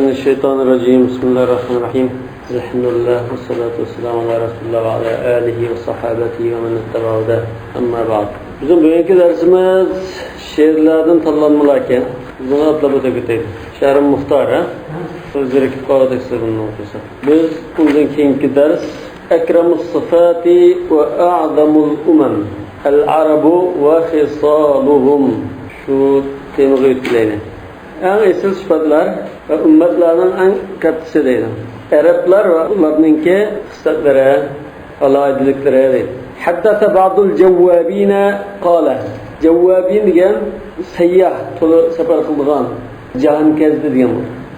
من الشيطان الرجيم بسم الله الرحمن الرحيم الحمد لله والصلاة والسلام على رسول الله وعلى آله وصحابته ومن اتبع هداه أما بعد. Bizim bugünkü dersimiz şiirlerden tanlanmalar ekan. Bunu atlab o'tib Şehrin muhtara. O'zlari qoladi sirrini o'qisa. Biz bundan keyingi ders Akramus sifati ve a'zamul umam al-arabu ve khisaluhum. Şu temaga yetkilaydi. En esil sıfatlar ve ümmetlerinin en katısı değil. Araplar ve onlarınki kıssatlere, alaydilikleri değil. Haddasa ba'dul cevvabine kâle. Cevvabin diyen seyyah, tolu sefer kıldıgan. Cahan kezdi diyen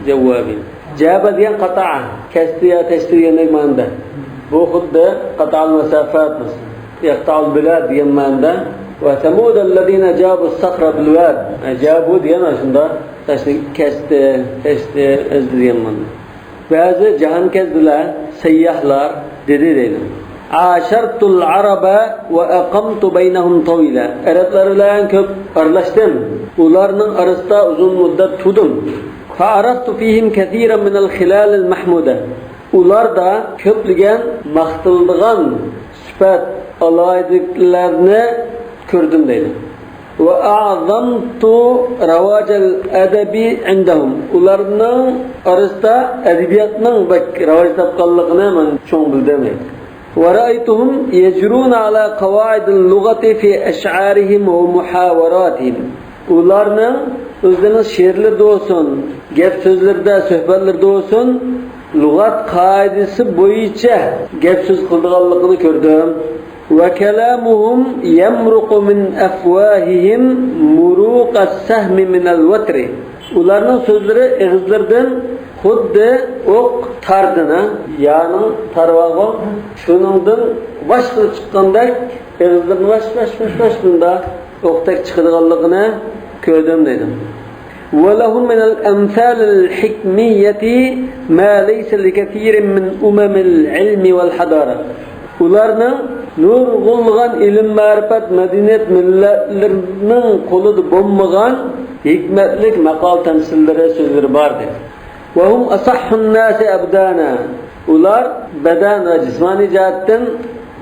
cevvabin. Cevaba diyen kata'a. Kesti ya teşti diyen manada. Bu hudda kata'al mesafat mesela. Yakta'al bilad diyen manada. Ve temudellezine cabu sakra bilvad. Cabu diyen aslında taşını kesti, teşti, ezdi diyen manada. Bazı cahan kezdiler, seyyahlar dedi dedim. Aşartul araba ve aqamtu beynehum tavila. Araplarla köp arlaştım. Ularning arasında uzun müddet tudum. Fa araftu fihim kesiran min al-khilal al-mahmuda. Ularda köpligen maqtıldıgan sıfat alaydıklarını gördüm dedim. Ve a'zamtu ravajal edebi indahum. Ularning arasında edebiyatning rivoj topganligini men cho'ng bildim. Ve ra'aytuhum yajrun ala qawaidil lughati fi ash'arihim ve muhawaratihim. Ularning o'zlarining she'rlarida olsun, gap so'zlarda, suhbatlarda olsun, lug'at qoidasi bo'yicha gap so'z qilganligini ko'rdim. Ve kelamuhum yamruqu min afwahihim muruqa as-sahmi min al-watri. Ularning so'zlari og'izlaridan xuddi o'q tardini, ya'ni tarvog'i shuningdan bosh qilib chiqqandek og'izlarni vash bunda o'qdek chiqadiganligini ko'rdim dedim. Ve lahum min al-amthal al-hikmiyyati ma laysa likathirin min umamil ilmi wal hadara. Ularning nurg'ulg'an ilm ma'rifat madaniyat millatlarning qo'lida bo'lmagan hikmatlik maqol tamsillari so'zlari bor dedi. Ve hum asahhun nasi abdana. Ular badan ve cismani jihatdan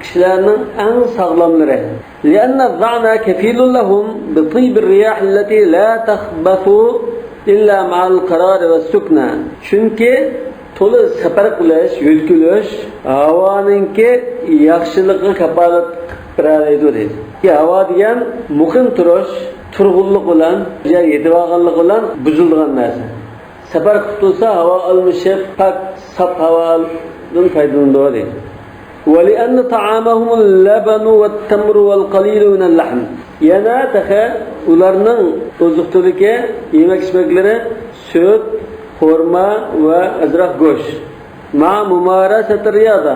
kishilarning eng sog'lomlari. Lianna az-za'na kafilun lahum bi tib ar-riyah allati la takhbathu illa ma'al qarar ve sukna. Chunki to'la safar qilish, yo'lkilish havoninki yaxshiligiga kafolat beradi deydi. Ki havo degan muqim turish, turg'unlik bilan, yetib olganlik bilan buzilgan narsa. Safar qilsa havo almishib, pak saf havodan foydalanadi deydi. Ve li'anna ta'amahum al-labanu wat-tamru wal-qalilu min al-lahm. Yana taxa ularning oziq-to'ligi, yemak-ichmaklari süt, xurma ve azraq go'sht. Ma mumarasat riyada.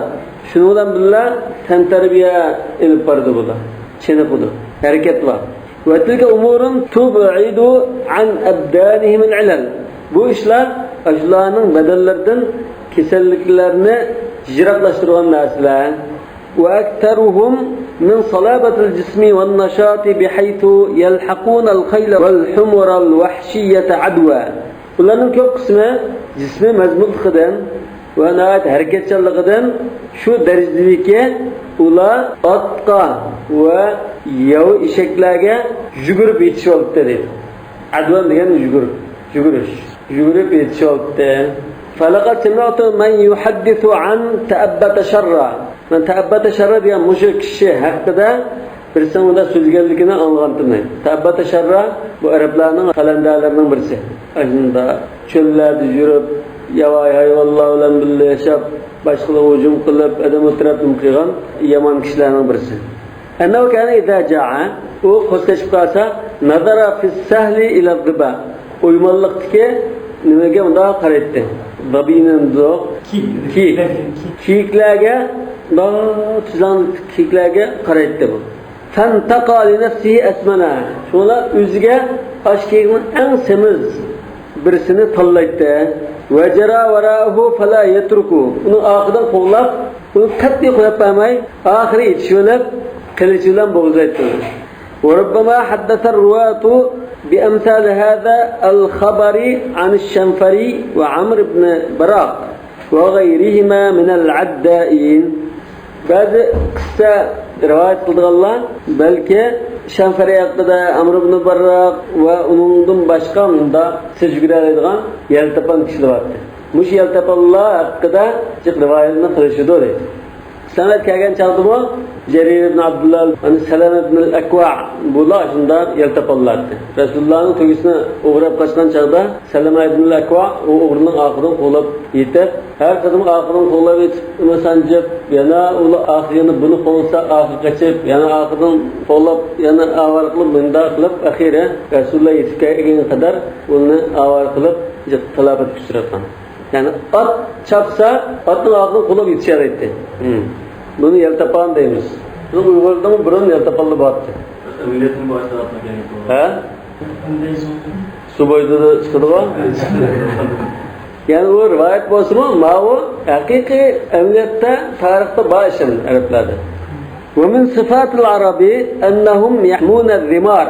Shundan billah tantarbiya ilib bordi bular. Chiniqdi. Harakat bor. Ve tilka umurun tub'idu an abdanihim al-ilal. Bu ishlar ashlarning badallaridan kasalliklarni hijratlashtirgan narsalar. Ve aktaruhum min salabatil jismi wan nashati bihaythu yalhaquna al-khayla wal-humura al-wahshiyata adwa. Ularning ko'p qismi jismi mazmunligidan va nihayat harakatchanligidan shu darajadagi ular otqa va yav eshaklarga yugurib yetisholibdi dedi. Advan degan yugurish. Yugurib yetisholibdi. Falaqad sami'tu man yuhaddithu an ta'abbata sharra. Man ta'abbata sharra degan mushrik kishi haqida birisi unda so'zganligini anlagandim. Ta'abbata sharra bu arablarning qalandalarining birisi. Aslında çöllerde yürüp, yavay hayvanlar bilan birga yashab, boshqalarga hujum qilib, adam o'tirib qilgan yomon kishilarning birisi. Annahu kana idza ja'a, u qo'zgashib qolsa, nazara fi sahli ila dhiba. O'ymonlikdagi nimaga unda qaraydi. Dabinin do, kiyiklarga, tuzan kiyiklarga qaraydi bu. Tantaqa li nafsihi asmana. Şular o'ziga ashkegin eng semiz birisini tanlaydi. Ve jara varahu fala yatruku. Uni oxidan qo'llab, uni qat'iy qo'yib qo'ymay, oxiri yetishib qilichi bilan bo'g'izlaydi. Ve rubbama haddatha ar-ruwatu بأمثال هذا الخبر عن الشنفري وعمرو بن براق وغيرهما من العدائين. Bazı kısa rivayet kıldılar. Belki Şanfari hakkında Amr ibn Barrak ve onundan başka mında tecrübe edilen yeltepan kişiler vardı. Muş yeltepanlar hakkında rivayetini kılışıyordu. Sanat kelgen çaldı mı? Cerir ibn Abdullah, Selam ibn al-Akva bular şundan yeltepanlardı. Resulullah'ın tüyüsüne uğrayıp kaçtan çağda Selam ibn al-Akva o uğrunun akıdan kolab yetip her kadın akıdan kolab yetip sancıp yana ulu akıyını bunu kolsa akı kaçıp yana akıdan kolab yana avarıklı bunda kılıp ahire Resulullah yetip gelene kadar onu avar kılıp talabet küsüratan. Yani at çapsa atın akını kolab yetişer etti. Bunu yeltepan deyimiz. Bunu Uygur'da mı burun yeltepanlı battı. Milletin başına atmak gerekiyor. Su boyutu da çıkıdı var. Yani o rivayet olsun ama o hakiki emniyette tarihte başın Araplarda. ومن صفات العرب أنهم يحمون الذمار.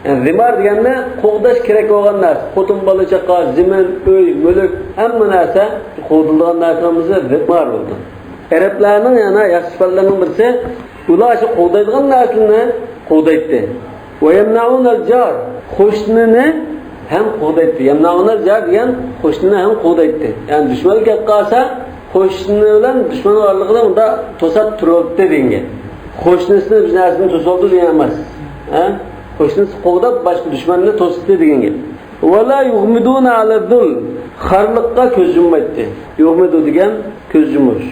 Yani zimar degende qo'g'dash kerak bo'lgan narsa, xotin bola chaqa, zimin, uy, mulk, hamma narsa qo'g'dilgan narsamizni zimar bo'ldi. Arablarning yana yaxshi sifatlarining birisi ular shu qo'g'daydigan narsani qo'g'daydi. Va yamna'unal jar, qo'shnini ham qo'g'daydi. Yamna'unal jar degan qo'shnini ham qo'g'daydi. Ya'ni dushman kelib qolsa, qo'shni bilan dushman orlig'idan unda to'sab turibdi degan. Qo'shnisini bir narsani to'soldi degan emas. Ha? Qo'shnisi qo'g'dab boshqa dushmanni to'sibdi degan gap. Wala yughmiduna ala dhul. Xarliqqa ko'z yummaydi. Yughmidu degan ko'z yumish.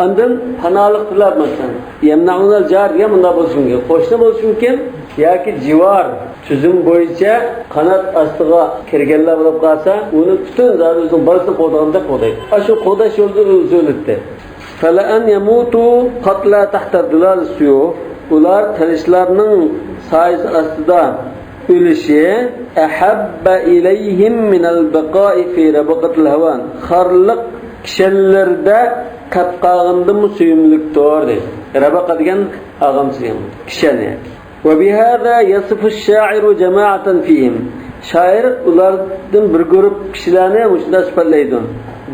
Ondan panolik tilab masalan, yamnaunal jar degan bunda bo'lishi mumkin. Qo'shni bo'lishi mumkin yoki jivar tuzum bo'yicha qanot ostiga kirganlar bo'lib qolsa, uni butun o'zining bolasini qo'daganda qo'daydi. Shu qo'dash yo'lida o'zildi. Fala an yamutu qatla tahta dilal suyuf. Ular tilishlarning sayısı aslında ölüşü ahabba ilayhim minal baqa'i fi rabaqatil havan. Xarliq kişilerde qatqağında mı suyumlikdir deydi. Rabaqa degan ağamsigan kişini. Ve bihada yasifu şairu cemaatan fihim. Şair ulardan bir grup kişilerni şunda sifatlaydi.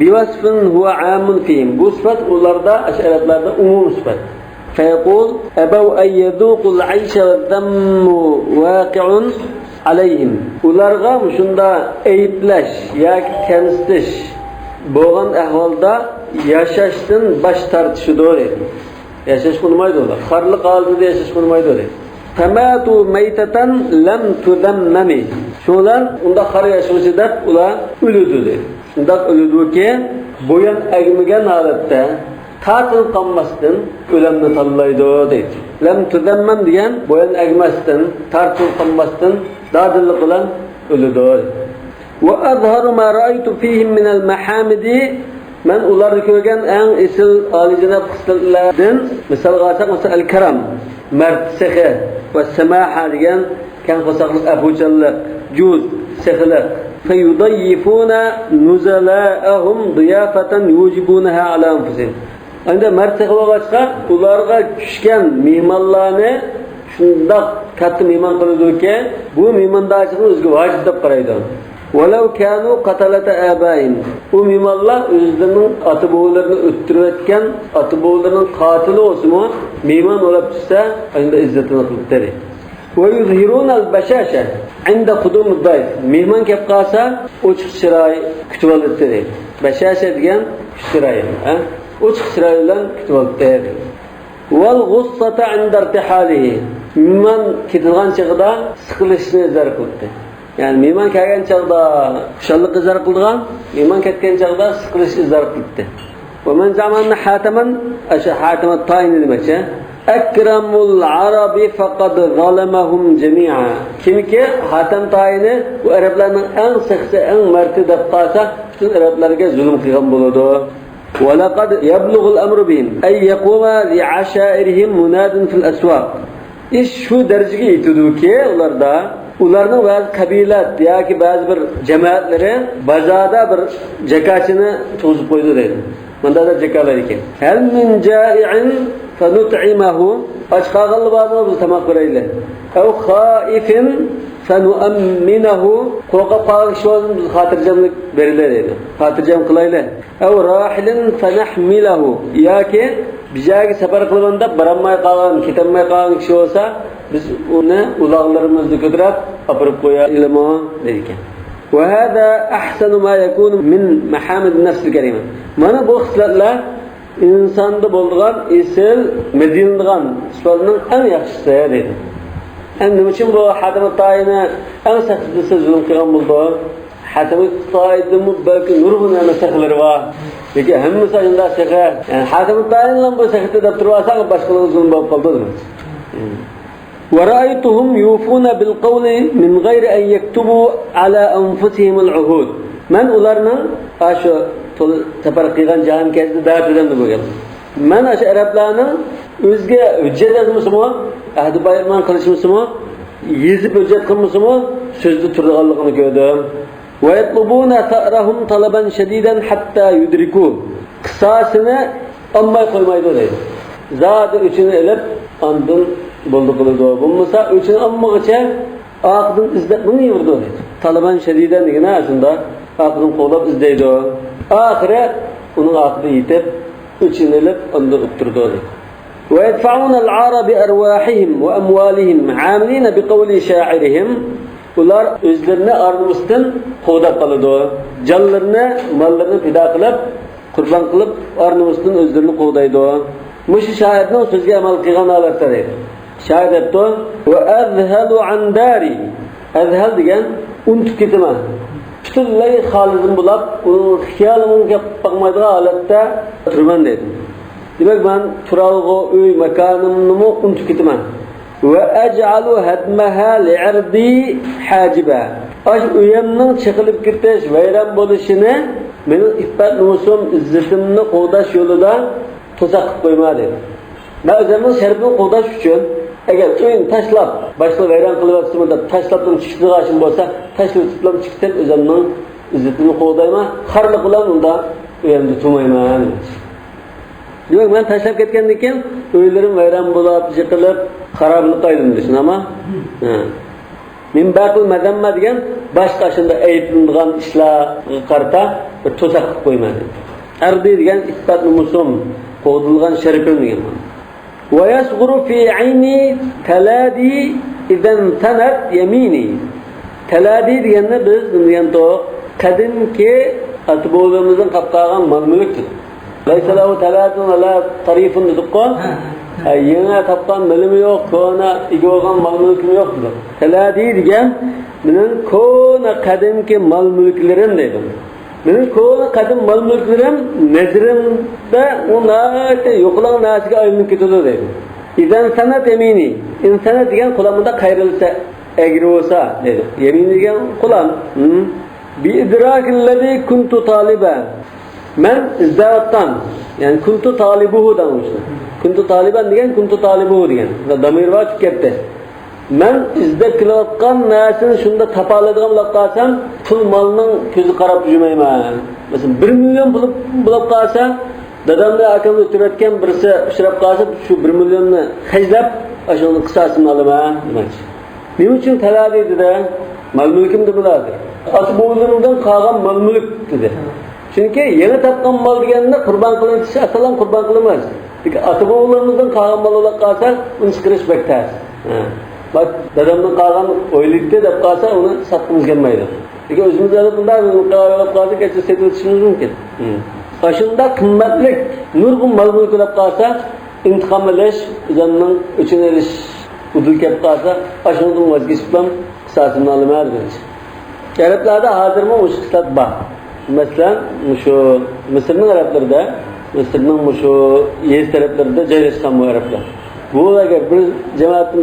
Biwasfin huwa amun fihim. Bu sıfat ularda aşariyatlarda umum sıfat. فيقول أبوا أن يذوقوا العيش والذم واقع عليهم. Ularga şunda eyipleş yoki kamsitish bo'lgan ahvolda yashashdan bosh tortishdir dedi. Yashash qilmaydi ular. Xarliq holatida yashash qilmaydi dedi. Tamatu maytatan lam tudammami. Shular unda xar yashuvchi deb ular o'ludi dedi. Unda o'ludiki bo'yin agmagan holatda Tatil qanmasdan o'limni tanlaydi deydi. Lam tuzamman degan bo'yin agmasdan, tartil qanmasdan dadillik bilan o'lidi. Va azharu ma ra'aytu fihim min al-mahamidi men ularni ko'rgan eng esil olijanob xislatlardan misol olsak, masalan al-karam, mard sehi va samaha degan kang qo'saqlik, abuchallik, juz, sehilik. فيضيفون نزلاءهم ضيافة يوجبونها على أنفسهم. Anda mertebe başka, ularga düşken mimarlarını şunda kattı mimar kılıyordu ki, bu mimardaşını özgü vacip de karaydı. وَلَوْ كَانُوا قَتَلَةَ آبَائِهِمْ. Bu mimarlar özlerinin atıboğullarını öttürürken, atıboğullarının katili olsun mu, mimar olup düşse, anda izzetini kılıp deri. وَيُظْهِرُونَ الْبَشَاشَةِ عِنْدَ قُدُومُ الضَّيْفِ. Mihman kep kalsa, uçuk şirayı kütüp alıp deri. Beşaşe diyen şirayı. Uçuk şirayla kütüp alıp deri. وَالْغُصَّةَ عِنْدَ ارْتِحَالِهِ. Mihman ketilgan çağda sıkılışını izler kılıptı. Yani mihman kelgen çağda kuşallık izler kıldıgan, mihman ketken çağda sıkılış izler kılıptı. وَمَنْ زَعْمَنَّ حَاتَمًا Aşağı Hatem et-Tayni demekçe. Ekramul Arabi fakat zalemahum cemi'a. Kimki Hatem Tayini bu Araplarning en sıksı, en merti deb qalsa, bütün Araplarga zulm qilgan bo'ladi. Ve laqad yablughu al-amru bihim ay yaquma li'ashairihim munadin fil aswaq. İş şu dereceye yetidiki ularda ularning bazı kabilat yoki bazı bir cemaatleri bazada bir jakasini to'zib qo'ydi deydi. Bunda da jakalar ekan. Hal min ja'i'in فنطعمه أشخاص الله بعضهم تمام قريله أو خائف fenu'amminahu qo'rqib qolgan kishi bo'lsa biz xotirjamlik berilar dedi. Xotirjam qilaylar. Aw rahilin fanahmilahu yoki bijaga safar qilganda baramay qolgan, ketamay qolgan kishi bo'lsa biz uni uloqlarimizni ko'tarib olib qo'yaylikmi dedigan. Wa hada ahsanu ma yakunu min mahamid an-nafs al-karima. Mana bu xislatlar insonda bo'lgan esil medingan sifatning eng yaxshisi dedi. Nima uchun bu Hatim Toyini eng saxtisi zulm qilgan bo'ldi? Hatim Toyidimi balki nurg'un saxlari bor. Lekin hammasi shunda saxa. Yani Hatim Toyinlar bu saxta deb tursa boshqalar zulm bo'lib qoldi. ورأيتهم يوفون بالقول من غير أن يكتبوا على أنفسهم العهود. من أولارنا أشو تفرقيان جهان كذا دارتدم بقول. من أش أربلانا özge hüccet yazmışımı, ahdi bayırman kılışmışımı, yazıp hüccet kılmışımı, sözlü turduğallıqını gördüm. وَيَطْلُبُونَ ثَأْرَهُمْ طَلَبًا شَدِيدًا حَتَّى يُدْرِكُوا. Kısasını ammay koymaydı deydi. Zaten üçünü elip andın buldu kılıdı. Bulmasa üçünü amma içe ağzın izletmini yurdu deydi. Taliban şediden degine aslında ağzın qo'llab izleydi. Ahire onun ağzını yitip üçünü elip andın utturdu deydi. ويدفعون العار بأرواحهم وأموالهم عاملين بقول شاعرهم. Ular özlerini arnımızdan qo'dab qoladi. Jonlarini, mollarini fido qilib, qurban qilib, arnımızdan özlerini qo'daydi. Mush shoirning so'ziga amal qilgan holatda deydi. Shoir debdi: "Va azhalu an dari." Azhal degan unutib ketaman. Butunlay xolidim bo'lib, uni xiyolimga boqmaydigan holatda turman deydi. Demek ben turalgı uy makanımı unutib ketaman. Ve ec'alu hadmaha li'irdi haciba. Aş uyamning chiqilib ketish, vayron bo'lishini mening iffat nomusum, izzatimni qo'dash yo'lida to'saq qilib qo'yma dedi. Men o'zimning sharafimni qo'dash uchun agar uyni tashlab, boshqa vayron qilyapsam deb tashlab chiqishim bo'lsa, tashlab chiqsam o'zimning izzatimni qo'dayman, xarlik bilan unda uyamni tumayman. Demek ben tashlab ketgandan keyin uylarim vayron bo'lib, yiqilib, xaroblik aylandim ama men baqul madamma degan boshqa shunda aytilgan ishlarga qarata bir to'saq qilib qo'ymadi. Ardi degan iffat nomusum, qo'dilgan sharafim degan. Va yasghuru fi ayni taladi idan tanat yamini. Taladi deganni biz bilgan to qadimki atbo'limizdan qolgan mol-mulkdir. Laysa lahu talatun ala tarifun rizqan. Yana tapqan bilimi yo'q, ko'na igogan mal-mulkim yo'q dedi. Taladi degan mening ko'na qadimki mal-mulklarim dedi. Mening ko'na qadim mal-mulklarim nazrimda unati yo'qlan narsaga aylanib ketadi dedi. Idan sanat yamini. İnsana degan qo'limda qayrilsa, egri bo'lsa dedi. Yamin degan qo'lam. Bi idrakilladi kuntu taliban. Men izdivatdan, yani kuntu talibuhu demiştim. Kuntu taliban degan kuntu talibuhu degan. Damir var ketdi. Men izda qilayotgan narsani shunda topoladigan bo'lib qolsam, pul molning ko'zi qarab yurmayman. Masalan, 1 million pul bo'lib qolsa, dadamni akamni o'tirayotgan birisi ushrab qolsa, shu 1 millionni hajlab, ashuni qisasini olaman demoqchi. Nima uchun taladi dedi? Mal-mulkim deb biladi. Ota-bobolarimdan qolgan mal-mulk dedi. Çünkü yeni tapkan mal deganni qurban qilinishi asalan qurban qilinmas. Çünkü ata-bobolarimizdan qolgan mal bo'lib qolsa, uni chiqarish bektas. Bak dadamdan qolgan o'ylikda deb qolsa, uni sotqimiz kelmaydi. Çünkü o'zimizda bunday qilib qolsa, kecha setib o'tishimiz mumkin. Qashunda qimmatli nurg'un mal bo'lib qolsa, intiqom olish, o'zimning uchun erish udul kelib qolsa, ashundan vazgeçib bilan qisasini olmaydi. Arablarda hozirmi o'sha qisat bor. Mesela şu Mısır'ın Araplarında, Mısır'ın şu yer taraflarında joylashgan bu Araplar. Bu agar bir cemaat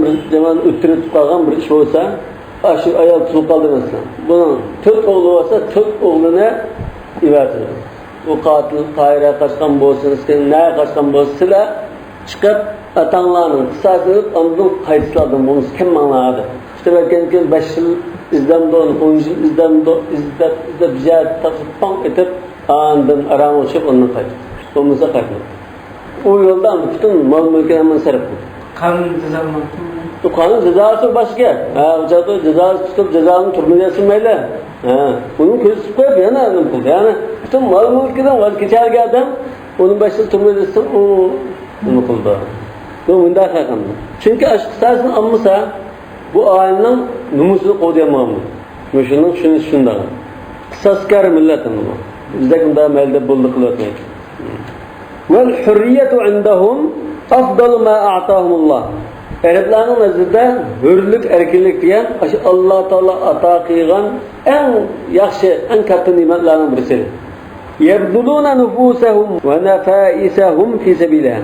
o'ttirib qolgan bir ish bo'lsa, shu ayol tutilib qoldi mesela. Bunun 4 o'g'li bo'lsa, 4 o'g'lini ivatdi. O qatil Qayra qaçgan bo'lsin, sen ne qaçgan bo'lsa, chiqib atanglarning qisasini ondan qaytlardan bunu kim anladı? İşte belki 5 yıl izdamdan, 10 yıl izdamdan, izdab bize takıpan etip andın aram uçup ondan qaytdı. Olmasa qaytmadı. O yoldan bütün mal mülkini hemen sarıp. Kanun cezalmak. Bu kanun cezası başka. Uçakta cezası tutup cezanın turunu yansımayla. Bunun közüp koyup yana adam kıldı. Yani bütün mal mülkeden vazgeçerge adam onun başında turunu yansın onu kıldı. Bu mündar hakkında. Çünkü aşk kısasını anmasa bu ailenin numusunu koduyamamı. Şunun şundan. Kısaskar milletin bu. Bizde bunda melde bulduk kılıyor. Vel hürriyetu indahum afdalu ma a'tahumullah. Araplarning nazarida hurlik, erkinlik degan Alloh taolo ato qilgan eng yaxshi, eng katta ne'matlarning birisi. Yabduluna nufusahum va nafaisahum fi sabilillah.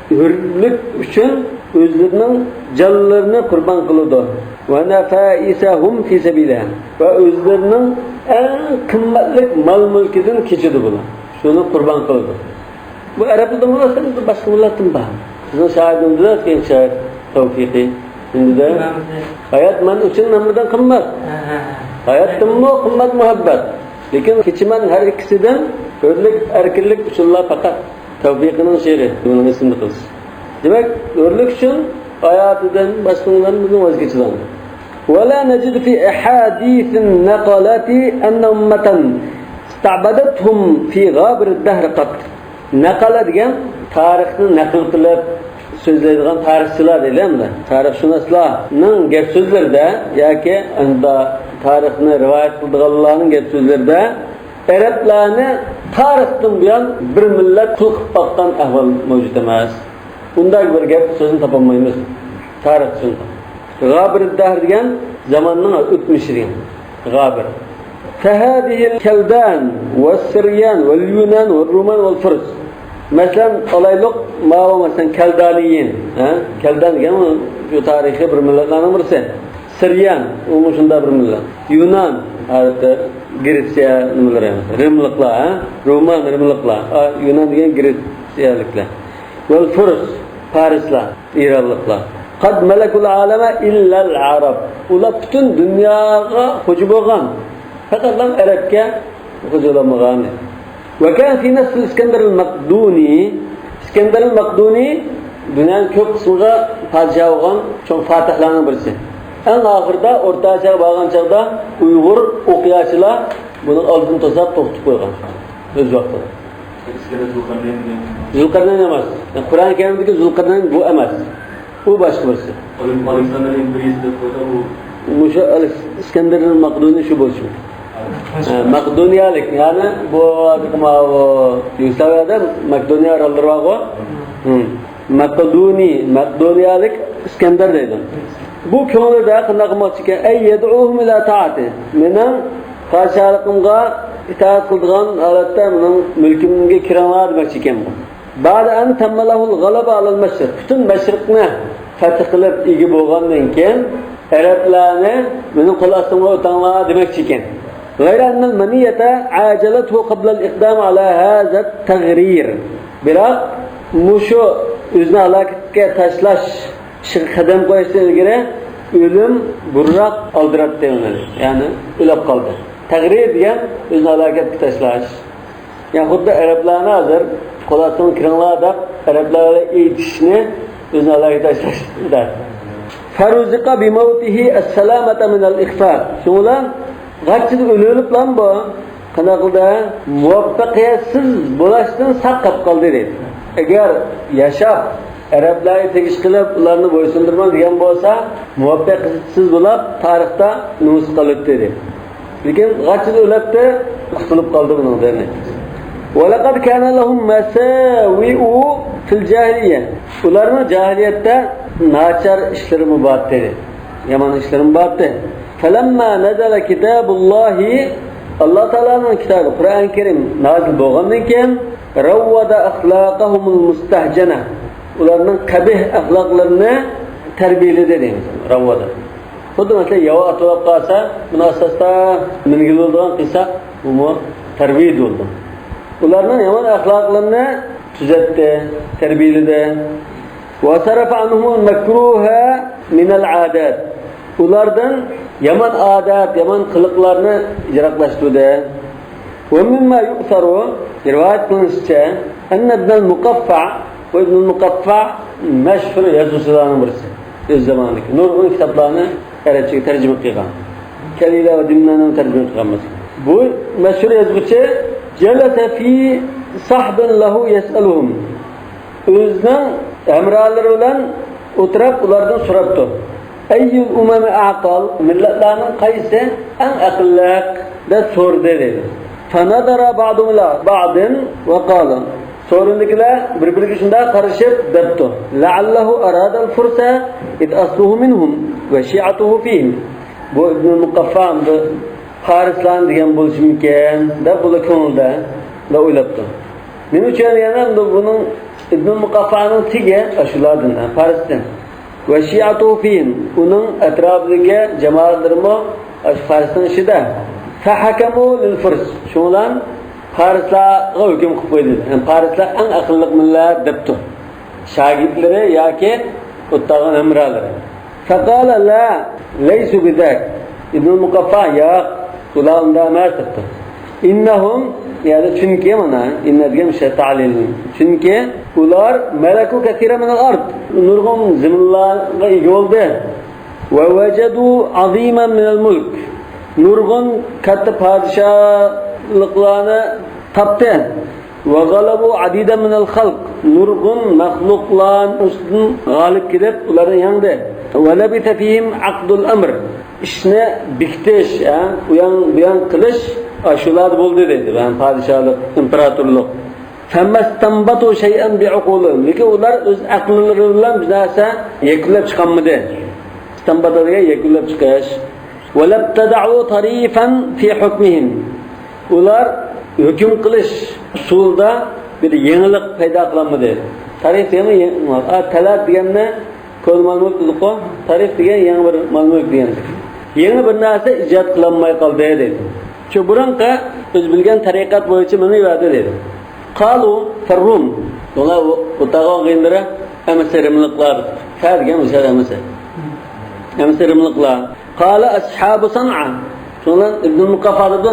Hurlik uchun o'zlarining jonlarini qurbon qiladi. Va nafaisahum fi sabilillah. Va o'zlarining eng qimmatli mol-mulkidan kechadi bular. Shuni qurbon qiladi. Bu Araplarda bo'lsa, boshqa millatdan bor. Sizning shoiringiz keng shoir tavfiqi. Endi hayot men uchun nimadan qimmat? Hayotimni qimmat muhabbat. Lekin kechiman har ikkisidan hurlik, erkinlik uchunlar faqat tavfiqining she'ri. Buni ismini qilsiz. Demak, hurlik uchun hayotidan boshqalardan buni voz kechiladi. ولا نجد في أحاديث النقلة أن أمة استعبدتهم في غابر الدهر قط. Naqala degan tarixni naql qilib so'zlaydigan tarixchilar deyiladi. Tarixshunoslarning gap so'zlarida yoki unda tarixni rivoyat qilganlarning gap so'zlarida arablarni tarixdan buyon bir millat qul qilib boqqan ahvol mavjud emas. Bunday bir gap so'zni topolmaymiz. Tarix uchun. G'abir dahr degan zamonning o'tmishi degan. G'abir. فهذه الكلدان والسريان واليونان والرومان والفرس مثلا alaylık ma'lum mesela Keldaniyin, Keldan degan bu tarixiy bir millatlarning birisi. Siryan, u shunda bir millat. Yunan, albatta Gretsiya nimalari, Rimliklar, Roman Rimliklar, Yunan degan Gretsiyaliklar. Vel Furs, Parislar, İranliklar. Qad malakul alama illa al-arab. Ular butun dunyoga hujum bo'lgan. Fakat lan Arapga hujulamagan. Ve kan fi nasl İskender el-Makduni, İskender el-Makduni dünyanın ko'p qismiga podshoh bo'lgan cho'ng fatihlarning birisi. En oxirida o'rtacha bo'lgan chaqda Uyg'ur o'qiyotchilar buni oldin to'sab to'xtatib qo'ygan. O'z vaqtida. Zulqarnayn emas. Qur'on Karimdagi Zulqarnayn bu emas. Bu boshqa birisi. Alexander İngiliz deb qo'ydi bu. Musha İskender el-Makduni shu bo'lsin. Makedoniyalik yani bu Yugoslavya'da Makedoniya aralları var o. Makedoniyalik İskender deydi. Bu konuda qanday qilmoqchi ekan? Ay yad'uhum ila ta'ati. Mening qarshiliqimga itoat qiladigan holatda mening mulkimga kiraman demoqchi ekan bu. Ba'da an tammalahul g'alaba alal mashriq. Butun mashriqni fath qilib ega bo'lgandan keyin arablarni mening qo'l ostimga o'tanglar demoqchi ekan. غير أن المنية عاجلته قبل الإقدام على هذا التغرير. Biroq mushu o'zini halokatga tashlash qadam qo'yishdan ilgari o'lim burroq oldiratdi uni. Ya'ni o'lib qoldi. Tagrir degan o'zini halokatga tashlash. Yani xuddi arablarni hozir qo'latdan kiringlar deb arablarga aytishni o'zini halokatga tashlash. Faruziqa bi mawtihi as-salamata min al-ikhfa. Shundan G'archida o'lib lan bu qanday qildi? Muvaffaqiyatsiz bo'lishdan saqlab qoldi dedi. Agar yashab arablarga tegish qilib ularni bo'ysundirman degan bo'lsa, muvaffaqiyatsiz bo'lib tarixda numus qilib dedi. Lekin g'archida o'libdi, qutulib qoldi bundan. وَلَقَدْ كَانَ لَهُمْ مَسَاوِئُ فِي الْجَاهِلِيَّةِ. Ularning jahiliyatda nachar ishlari bor dedi. Yomon ishlari bor dedi. فَلَمَّا نَزَلَ كِتَابُ اللّٰهِ Allah Teala'nın kitabı Kur'an-ı Kerim nazil bo'lgandan keyin رَوَّدَ أَخْلَاقَهُمُ الْمُسْتَهْجَنَةِ. Ularning qabih axloqlarini tarbiyaladi deymiz. Ravvada. Xuddi mesela yava atılab qalsa, buni asosda mingil bo'lgan qilsa, bu tarbiya bo'ldi. Ularning yomon axloqlarini tuzatdi, tarbiyaladi. Wa sarafa anhum al-makruha min al-'adat. Ulardan yaman adat, yaman qiliqlarni ijroqlashtirdi. Ve mimma yu'saru rivayet qilinishicha, anna ibn al-Muqaffa va ibn al-Muqaffa mashhur yozuvchilarning birisi. öz zamanındaki nurg'un kitoblarni arabchaga tarjima qilgan. Kalila va dimnani tarjima qilgan. Bu mashhur yozuvchi jalasa fi sahbin lahu yas'aluhum. O'zining amralari bilan o'tirib ulardan so'rabdi. Ayyul umami aqal, millatlarning qaysi eng aqlliq deb so'rdi dedi. Fanadara ba'dum ila ba'din va qala. So'rindikilar bir-biriga shunday qarashib debdi. La'allahu arada al-fursa id asluhu minhum va shi'atuhu fihim. Bu Ibn Muqaffam Farislan degan bo'lishi mumkin deb bular ko'ngilda da o'ylabdi. Nima uchun yana buning Ibn Muqaffaning tigi shulardan, Farisdan. Va shi'atuhu fihim. Uning atrofidagi jamoatlarmi Farisdan ishida. Fahakamu lil-furs. Shundan Farislarga hukm qilib qo'ydi. Farislar eng aqlli millat debdi. Shogirdlari yoki o'tag'an amralari. Faqala la laysu bidak. Ibn Muqaffa ya ular unda emas debdi. Innahum yani chunki mana inna degan şey ta'lil. Chunki ular malaku katira min al-ard. Nurg'un zaminlarga ega bo'ldi. Va wajadu aziman min al-mulk. Nurg'un katta podshohliklarni topdi. Va g'alabu adidan min al-xalq. Nurg'un maxluqlar ustidan g'olib kelib ularni yengdi. Va labita fihim aqdul amr. İşni biktish, bu yan qilish shular bo'ldi dedi. Ben podshohlik, imperatorlik. Famastambatu shay'an bi'uqulihim. Lekin ular o'z aqllari bilan bir narsa yakunlab chiqolmadi. Istambataga yakunlab chiqish. Walabtada'u tarifan fi hukmihim. Ular hukm qilish usulda bir yangilik paydo qilmadi. Tarif degani talab deganni ko'l ma'lumot qilib, tarif degan yangi bir ma'lumot degandir. Yangi bir narsa ijod qilinmay qoldi dedi. Shu burunqa o'z bilgan tariqat bo'yicha mana yo'di dedi. Qalu farrum. Ular o'tag'o'g'indira amsarimliqlar. Fargan o'sha amsarimliqlar. Qala ashabu san'a. Shundan Ibn Muqaffa dedi,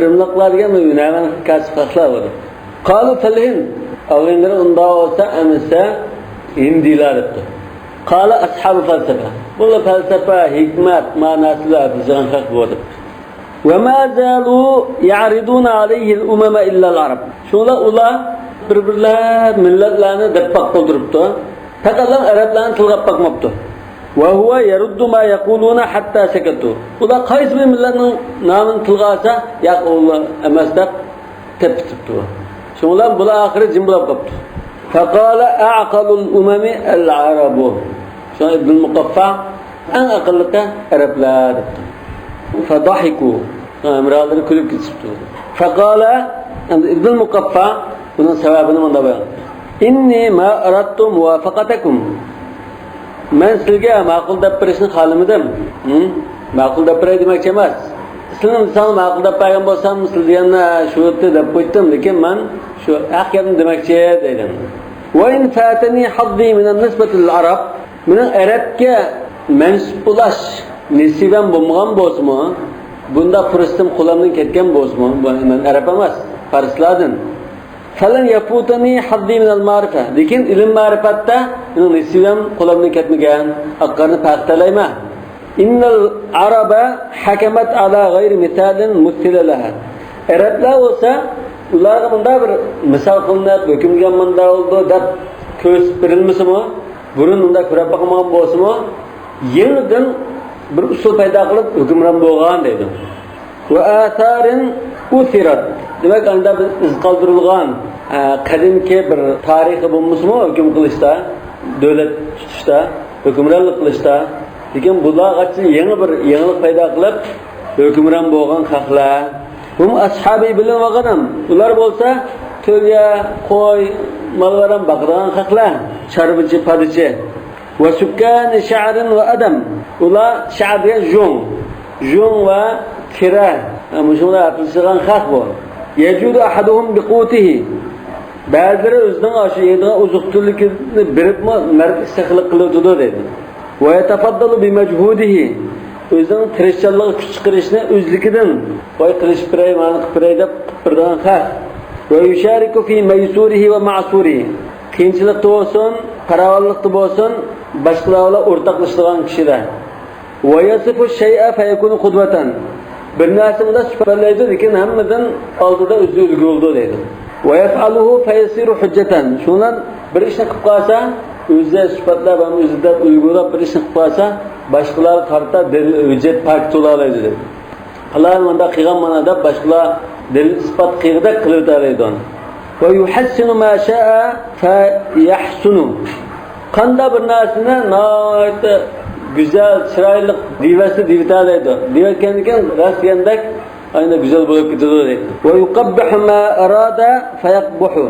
rimliqlarga mu'minaman kasblar bor. Qalu falhin. O'g'indira unda olsa amsa hindilar dedi. Qala ashabu falsafa. Bu falsafa hikmat ma'nosida bizdan haq bo'ldi. Ve ma zalu ya'riduna alayhi al-umama illa al-arab. Şunlar ular bir-birlar millatlarni debaq qoldiribdi. Faqat arablarni tilg'ab bakmabdi. Ve huwa yaruddu ma yaquluna hatta sakatu. Ular qaysi bir millatning nomini tilg'asa, yo'q ular emas deb tepibdi. Şunlar bular oxiri jim bo'lib qolibdi. Faqala a'qalul umami al-arabu. Şuna Ibn Muqaffa en aqlliqa arablar debdi. Fadahiku. Amraları kulüp gitmişti. Faqala Ibn Muqaffa bunun sebebini bunda bayan. İnni ma aradtu muvafaqatakum. Men sizga ma'qul deb berishni xohlamadim. Ma'qul deb beray demoqchi emas. Sizning inson ma'qul deb bergan bo'lsam, siz deganni shu yerda deb qo'ydim, lekin men shu haqni demoqchi dedim. Wa in fatani haddi min an-nisbati lil-arab. Mening arabga mansub bo'lash nisibam bo'lmagan bo'lsa-mu, bunda furstim qo'limdan ketgan bo'lsa-mu, men arab emas, farislardan. Falan yafutani haddi min al-ma'rifa. Lekin ilm ma'rifatda mening nisibam qo'limdan ketmagan, aqarni paxtalayman. Innal araba hakamat ala g'ayri misalin mustila. Arablar bo'lsa, ularga bunda bir misol qilinib, hukmga manda oldi deb ko'z berilmasa-mu, burun unda ko'rib bakmagan bo'lsa-mu, yenidan bir usul paydo qilib hukmron bo'lgan deydi. Va atharin uthirat. Demak, unda biz iz qoldirilgan qadimki bir tarixi bo'lmasa-mu, hukm qilishda, davlat tutishda, hukmronlik qilishda, lekin bulargacha yangi bir yangilik paydo qilib hukmron bo'lgan xalqlar. Hum ashabi bilan va g'anam. Ular bo'lsa, to'ya, qo'y, malvaran baqirgan xalqlar, chorbichi, padichi. Ve sükkan şa'rin ve adam. Ular sha'r degan jung va kira. Mushunlar atılgan xalq bor. Yajudu ahaduhum biqutihi. Ba'zilari o'zining o'sha yedigan uzuqturlikni berib mard istiqlaq qiladi dedi. Ve yatafaddalu bi majhudihi. O'zining tirishchanligi kuch chiqarishni o'zligidan voy qilish biray, ma'ni biray deb qilgan xalq. Ve yushariku fi maysurihi ve ma'surihi. Qiyinchilik bo'lsin, paravallıqda bo'lsin, boshqalar bilan o'rtoqlashadigan kishida. Va yasifu shay'a fa yakunu qudvatan. Bir narsa bilan sifatlaydi, lekin hammadan oldida o'zi ulgu bo'ldi deydi. Va yaf'aluhu fa yasiru hujjatan. Shundan bir ishni qilib qolsa, o'zi sifatlab ham o'zida ulgulab bir ishni qilib qolsa, boshqalar qarta hujjat pak to'laydi dedi. Qilar menda qilgan mana deb boshqalar dalil isbot qilg'ida qilib va yuhassinu ma sha'a fa yahsunu. Qanda bir narsani noyat güzel, chiroyli divasi divitadi. Divatgan ekan, rasyandak ayna güzel bo'lib ketadi deydi. Va yuqabbihu ma arada fa yaqbuhu.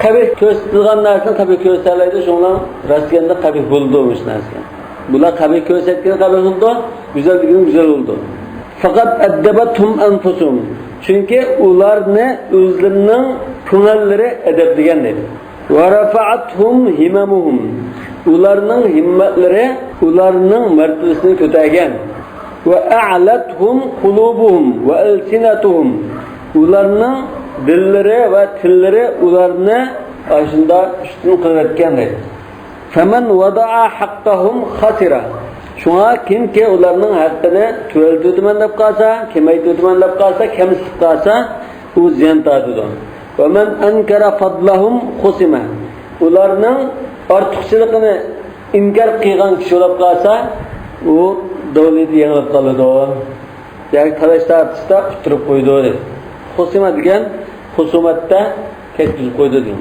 Qabih ko'rsatilgan narsani qabih ko'rsatiladi, shundan rasyanda qabih bo'ldi o'sha narsa. Bular qabih ko'rsatgan qabih bo'ldi, güzel degan güzel bo'ldi. Faqat addabatum anfusum. Chunki ularni o'zlarining ko'ngillari adablagan dedi. Va rafa'athum himamuhum. Ularning himmatlari ularning martabasini ko'targan. Va a'lathum qulubuhum va alsinatuhum. Ularning dillari va tillari ularni ashunda ustun qilayotgan dedi. Faman wada'a haqqahum khasira. Şuna kimki ularning haqqini to'ldirman deb qolsa, kemaytirman deb qolsa, kamsib qolsa, u ziyon tortadi. Va man ankara fadlahum khusima. Ularning ortiqchiligini inkor qilgan kishi bo'lib qolsa, u davlat yengilib qoladi. Yani talash tartishda utirib qo'ydi. Khusima degan husumatda ketkizib qo'ydi degan.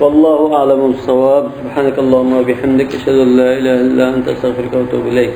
Vallahu a'lamu bis-savab. Subhanakallahumma va bihamdika ashhadu an la ilaha illa anta astaghfiruka va atubu ilayk.